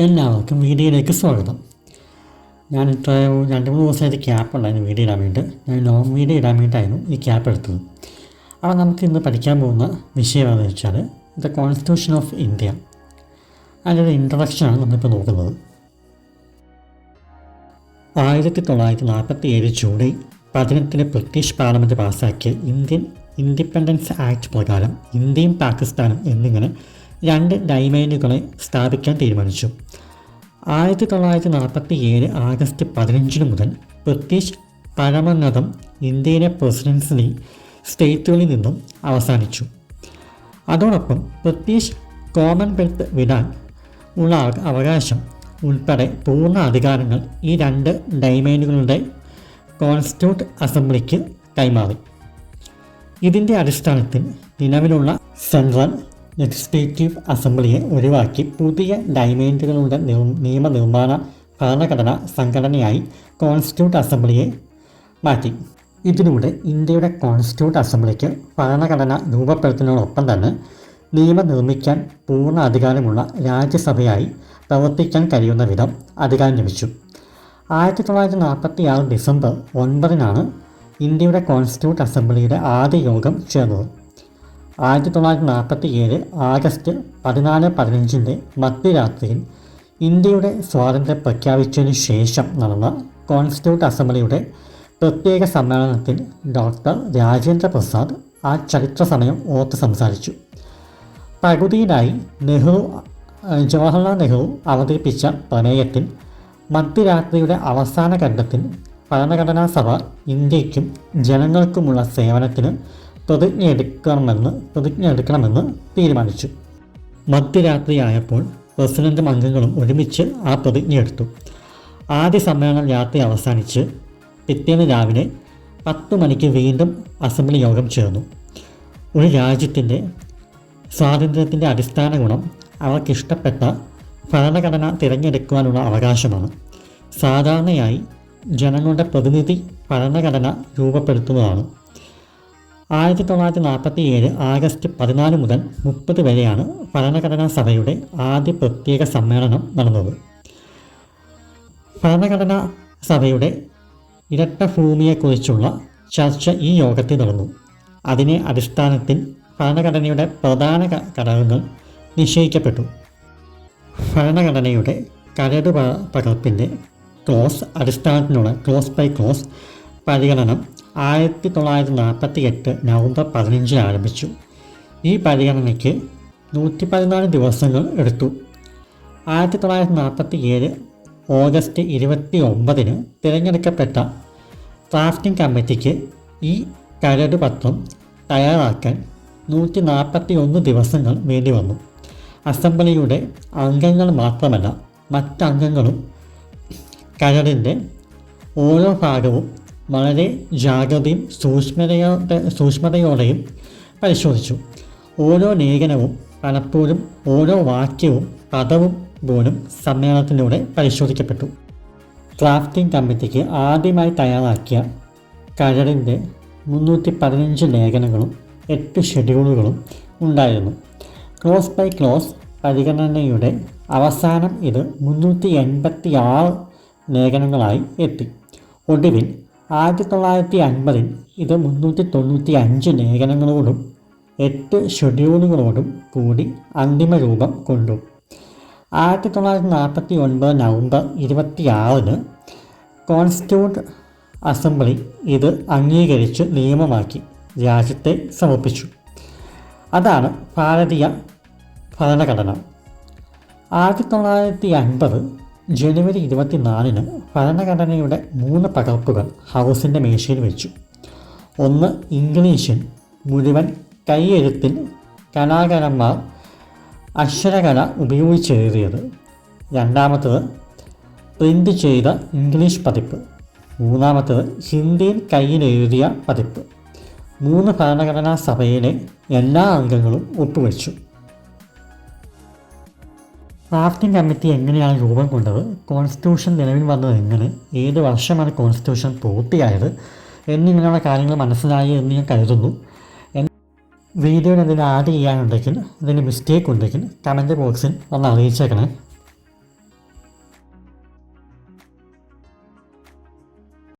എല്ലാവർക്കും വീഡിയോയിലേക്ക് സ്വാഗതം. ഞാനിപ്പോൾ 2-3 ദിവസമായിട്ട് ക്യാപ്പ് ഉണ്ടായിരുന്നു വീഡിയോ ഇടാൻ വേണ്ടി. ഞാൻ ലോങ് വീഡിയോ ഇടാൻ വേണ്ടിയിട്ടായിരുന്നു ഈ ക്യാപ്പ് എടുത്തത്. അപ്പോൾ നമുക്ക് ഇന്ന് പഠിക്കാൻ പോകുന്ന വിഷയം എന്താണെന്ന് വെച്ചാൽ ദ കോൺസ്റ്റിറ്റ്യൂഷൻ ഓഫ് ഇന്ത്യ. അതിൻ്റെ ഒരു ഇൻട്രൊഡക്ഷനാണ് നമ്മളിപ്പോൾ നോക്കുന്നത്. 1947 ജൂലൈ 18 ബ്രിട്ടീഷ് പാർലമെൻറ്റ് പാസ്സാക്കിയ ഇന്ത്യൻ ഇൻഡിപെൻഡൻസ് ആക്ട് പ്രകാരം ഇന്ത്യയും പാകിസ്ഥാനും എന്നിങ്ങനെ 2 ഡൈമൈനുകളെ സ്ഥാപിക്കാൻ തീരുമാനിച്ചു. 1947 ആഗസ്റ്റ് 15 മുതൽ ബ്രിട്ടീഷ് പരമോന്നതം ഇന്ത്യയിലെ പ്രസിഡൻസി സ്റ്റേറ്റുകളിൽ നിന്നും അവസാനിച്ചു. അതോടൊപ്പം ബ്രിട്ടീഷ് കോമൺവെൽത്ത് വിടാൻ ഉള്ള അവകാശം ഉൾപ്പെടെ പൂർണ്ണ അധികാരങ്ങൾ ഈ 2 ഡൈമൈനുകളുടെ കോൺസ്റ്റിറ്റ്യൂട്ട് അസംബ്ലിക്ക് കൈമാറി. ഇതിൻ്റെ അടിസ്ഥാനത്തിൽ നിലവിലുള്ള സെൻട്രൽ ലെജിസ്ലേറ്റീവ് അസംബ്ലിയെ ഒഴിവാക്കി പുതിയ ഡൈമൈനുകളുടെ നിയമനിർമ്മാണ ഭരണഘടനാ സംഘടനയായി കോൺസ്റ്റിറ്റ്യൂട്ട് അസംബ്ലിയെ മാറ്റി. ഇതിലൂടെ ഇന്ത്യയുടെ കോൺസ്റ്റിറ്റ്യൂട്ട് അസംബ്ലിക്ക് ഭരണഘടന രൂപപ്പെടുത്തുന്നതിനോടൊപ്പം തന്നെ നിയമം നിർമ്മിക്കാൻ പൂർണ്ണ അധികാരമുള്ള രാജ്യസഭയായി പ്രവർത്തിക്കാൻ കഴിയുന്ന വിധം അധികാരം ലഭിച്ചു. 1946 ഡിസംബർ 9 ഇന്ത്യയുടെ കോൺസ്റ്റിറ്റ്യൂട്ട് അസംബ്ലിയുടെ ആദ്യ യോഗം ചേർന്നത്. 1947 ആഗസ്റ്റ് 14-15 മധ്യരാത്രിയിൽ ഇന്ത്യയുടെ സ്വാതന്ത്ര്യം പ്രഖ്യാപിച്ചതിനു ശേഷം നടന്ന കോൺസ്റ്റിറ്റ്യൂട്ട് അസംബ്ലിയുടെ പ്രത്യേക സമ്മേളനത്തിൽ ഡോക്ടർ രാജേന്ദ്ര പ്രസാദ് ആ ചരിത്ര സമയം ഓർത്ത് സംസാരിച്ചു. പകുതിയിലായി ജവഹർലാൽ നെഹ്റു അവതരിപ്പിച്ച പ്രമേയത്തിൽ മധ്യരാത്രിയുടെ അവസാന ഘട്ടത്തിൽ ഭരണഘടനാ സഭ ഇന്ത്യയ്ക്കും ജനങ്ങൾക്കുമുള്ള സേവനത്തിന് പ്രതിജ്ഞ എടുക്കണമെന്ന് തീരുമാനിച്ചു. മധ്യരാത്രിയായപ്പോൾ പ്രസിഡന്റും അംഗങ്ങളും ഒരുമിച്ച് ആ പ്രതിജ്ഞ എടുത്തു. ആദ്യ സമ്മേളനം രാത്രി അവസാനിച്ച് പിറ്റേന്ന് രാവിലെ 10 മണിക്ക് വീണ്ടും അസംബ്ലി യോഗം ചേർന്നു. ഒരു രാജ്യത്തിൻ്റെ സ്വാതന്ത്ര്യത്തിൻ്റെ അടിസ്ഥാന ഗുണം അവർക്കിഷ്ടപ്പെട്ട ഭരണഘടന തിരഞ്ഞെടുക്കുവാനുള്ള അവകാശമാണ്. സാധാരണയായി ജനങ്ങളുടെ പ്രതിനിധി ഭരണഘടന രൂപപ്പെടുത്തുന്നതാണ്. 1947 ആഗസ്റ്റ് 14 മുതൽ 30 വരെയാണ് ഭരണഘടനാ സഭയുടെ ആദ്യ പ്രത്യേക സമ്മേളനം നടന്നത്. ഭരണഘടനാ സഭയുടെ ഇരട്ട ഭൂമിയെക്കുറിച്ചുള്ള ചർച്ച ഈ യോഗത്തിൽ നടന്നു. അതിനെ അടിസ്ഥാനത്തിൽ ഭരണഘടനയുടെ പ്രധാന ഘടകങ്ങൾ നിശ്ചയിക്കപ്പെട്ടു. ഭരണഘടനയുടെ കരട് പകർപ്പിൻ്റെ അടിസ്ഥാനത്തിലുള്ള ക്ലോസ് ബൈ ക്ലോസ് പരിഗണനം 1948 നവംബർ 15 ആരംഭിച്ചു. ഈ പരിഗണനയ്ക്ക് 114 ദിവസങ്ങൾ എടുത്തു. 1947 ഓഗസ്റ്റ് 29 തിരഞ്ഞെടുക്കപ്പെട്ട ഡ്രാഫ്റ്റിംഗ് കമ്മിറ്റിക്ക് ഈ കരട് പത്രം തയ്യാറാക്കാൻ 141 ദിവസങ്ങൾ വേണ്ടി വന്നു. അസംബ്ലിയുടെ അംഗങ്ങൾ മാത്രമല്ല മറ്റംഗങ്ങളും കരടിൻ്റെ ഓരോ ഭാഗവും വളരെ ജാഗ്രതയും സൂക്ഷ്മതയോടെയും പരിശോധിച്ചു. ഓരോ ലേഖനവും പലപ്പോഴും ഓരോ വാക്യവും പദവും പോലും സമ്മേളനത്തിലൂടെ പരിശോധിക്കപ്പെട്ടു. ഡ്രാഫ്റ്റിംഗ് കമ്മിറ്റിക്ക് ആദ്യമായി തയ്യാറാക്കിയ കരടിൻ്റെ 315 ലേഖനങ്ങളും 8 ഷെഡ്യൂളുകളും ഉണ്ടായിരുന്നു. ക്ലോസ് ബൈ ക്ലോസ് പരിഗണനയുടെ അവസാനം ഇത് 386 ലേഖനങ്ങളായി എത്തി. ഒടുവിൽ 1950 ഇത് 395 ലേഖനങ്ങളോടും 8 ഷെഡ്യൂളുകളോടും കൂടി അന്തിമ രൂപം കൊണ്ടു. 1949 നവംബർ 26 കോൺസ്റ്റിറ്റ്യൂട്ട് അസംബ്ലി ഇത് അംഗീകരിച്ച് നിയമമാക്കി രാജ്യത്തെ സമർപ്പിച്ചു. അതാണ് ഭാരതീയ ഭരണഘടന. 1950 ജനുവരി 24 ഭരണഘടനയുടെ 3 പകർപ്പുകൾ ഹൗസിൻ്റെ മേശയിൽ വെച്ചു. ഒന്ന് ഇംഗ്ലീഷിൽ മുഴുവൻ കൈയെഴുത്തിൽ കലാകാരന്മാർ അക്ഷരകല ഉപയോഗിച്ചെഴുതിയത്. രണ്ടാമത്തത് പ്രിൻ്റ് ചെയ്ത ഇംഗ്ലീഷ് പതിപ്പ്. മൂന്നാമത്തത് ഹിന്ദിയിൽ കയ്യിലെഴുതിയ പതിപ്പ്. 3 ഭരണഘടനാ സഭയിലെ എല്ലാ അംഗങ്ങളും ഒപ്പുവെച്ചു. ഡ്രാഫ്റ്റിംഗ് കമ്മിറ്റി എങ്ങനെയാണ് രൂപം കൊണ്ടത്, കോൺസ്റ്റിറ്റ്യൂഷൻ നിലവിൽ വന്നത് എങ്ങനെ, ഏത് വർഷമാണ് കോൺസ്റ്റിറ്റ്യൂഷൻ പൂർത്തിയായത് എന്നിങ്ങനെയുള്ള കാര്യങ്ങൾ മനസ്സിലായി എന്ന് ഞാൻ കരുതുന്നു. വീഡിയോയിൽ എന്തെങ്കിലും ആഡ് ചെയ്യാനുണ്ടെങ്കിൽ എന്തെങ്കിലും മിസ്റ്റേക്ക് ഉണ്ടെങ്കിൽ കമൻറ്റ് ബോക്സിൽ ഒന്ന് അറിയിച്ചേക്കണേ.